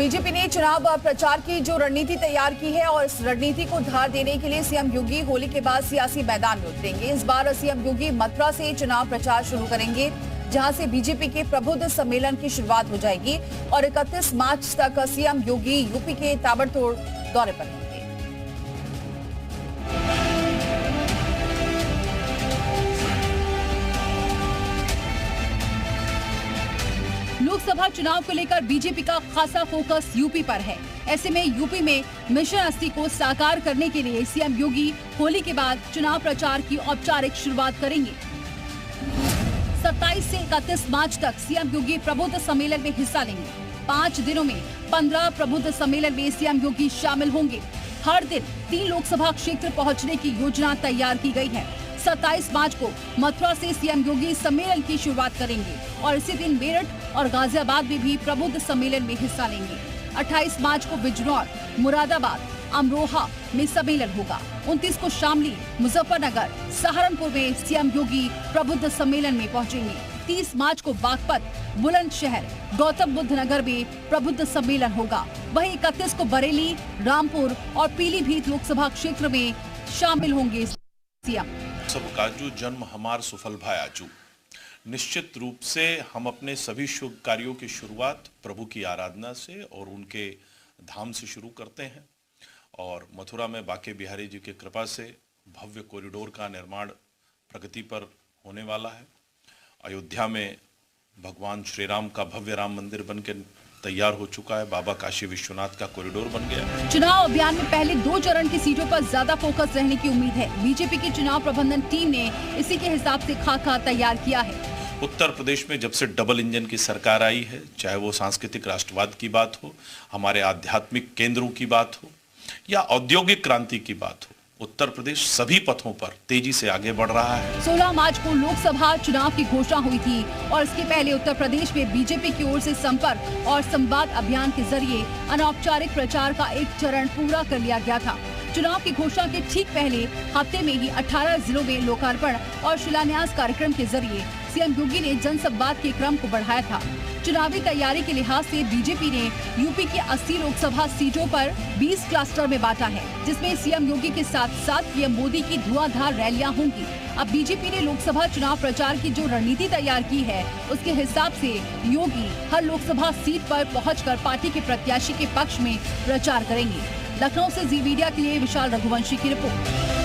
BJP ने चुनाव प्रचार की जो रणनीति तैयार की है और इस रणनीति को धार देने के लिए सीएम योगी होली के बाद सियासी मैदान में उतरेंगे। इस बार सीएम योगी मथुरा से चुनाव प्रचार शुरू करेंगे, जहां से बीजेपी के प्रबुद्ध सम्मेलन की शुरुआत हो जाएगी और 31 मार्च तक सीएम योगी यूपी के ताबड़तोड़ दौरे पर रहेंगे। लोकसभा चुनाव को लेकर बीजेपी का खासा फोकस यूपी पर है। ऐसे में यूपी में मिशन 80 को साकार करने के लिए सीएम योगी होली के बाद चुनाव प्रचार की औपचारिक शुरुआत करेंगे। 27 से 31 मार्च तक सीएम योगी प्रबुद्ध सम्मेलन में हिस्सा लेंगे। 5 दिनों में 15 प्रबुद्ध सम्मेलन में सीएम योगी शामिल होंगे। हर दिन 3 लोकसभा क्षेत्र पहुंचने की योजना तैयार की गई है। 27 मार्च को मथुरा से सीएम योगी सम्मेलन की शुरुआत करेंगे और इसी दिन मेरठ और गाजियाबाद में भी प्रबुद्ध सम्मेलन में हिस्सा लेंगे। 28 मार्च को बिजनौर, मुरादाबाद, अमरोहा में सम्मेलन होगा। 29 को शामली, मुजफ्फरनगर, सहारनपुर में सीएम योगी प्रबुद्ध सम्मेलन में पहुंचेंगे। 30 मार्च को बागपत, बुलंदशहर, गौतम बुद्ध नगर में प्रबुद्ध सम्मेलन होगा। वहीं 31 को बरेली, रामपुर और पीलीभीत लोकसभा क्षेत्र में शामिल होंगे सीएम। सबका जो जन्म हमार सुफल भाई आजू। निश्चित रूप से हम अपने सभी शुभ कार्यों की शुरुआत प्रभु की आराधना से और उनके धाम से शुरू करते हैं और मथुरा में बांके बिहारी जी की कृपा से भव्य कॉरिडोर का निर्माण प्रगति पर होने वाला है। अयोध्या में भगवान श्री राम का भव्य राम मंदिर बनकर तैयार हो चुका है। बाबा काशी विश्वनाथ का कॉरिडोर बन गया। चुनाव अभियान में पहले 2 चरण की सीटों पर ज्यादा फोकस रहने की उम्मीद है। बीजेपी की चुनाव प्रबंधन टीम ने इसी के हिसाब से खाका तैयार किया है। उत्तर प्रदेश में जब से डबल इंजन की सरकार आई है, चाहे वो सांस्कृतिक राष्ट्रवाद की बात हो, हमारे आध्यात्मिक केंद्रों की बात हो या औद्योगिक क्रांति की बात हो, उत्तर प्रदेश सभी पथों पर तेजी से आगे बढ़ रहा है। 16 मार्च को लोकसभा चुनाव की घोषणा हुई थी और इसके पहले उत्तर प्रदेश में बीजेपी की ओर से संपर्क और संवाद अभियान के जरिए अनौपचारिक प्रचार का एक चरण पूरा कर लिया गया था। चुनाव की घोषणा के ठीक पहले हफ्ते में ही 18 जिलों में लोकार्पण और शिलान्यास कार्यक्रम के जरिए सीएम योगी ने जनसंवाद के क्रम को बढ़ाया था। चुनावी तैयारी के लिहाज से बीजेपी ने यूपी की 80 लोकसभा सीटों पर 20 क्लस्टर में बांटा है, जिसमें सीएम योगी के साथ पीएम मोदी की धुआंधार रैलियां होंगी। अब बीजेपी ने लोकसभा चुनाव प्रचार की जो रणनीति तैयार की है, उसके हिसाब से योगी हर लोकसभा सीट पर पहुंचकर पार्टी के प्रत्याशी के पक्ष में प्रचार करेंगे। लखनऊ से जी मीडिया के लिए विशाल रघुवंशी की रिपोर्ट।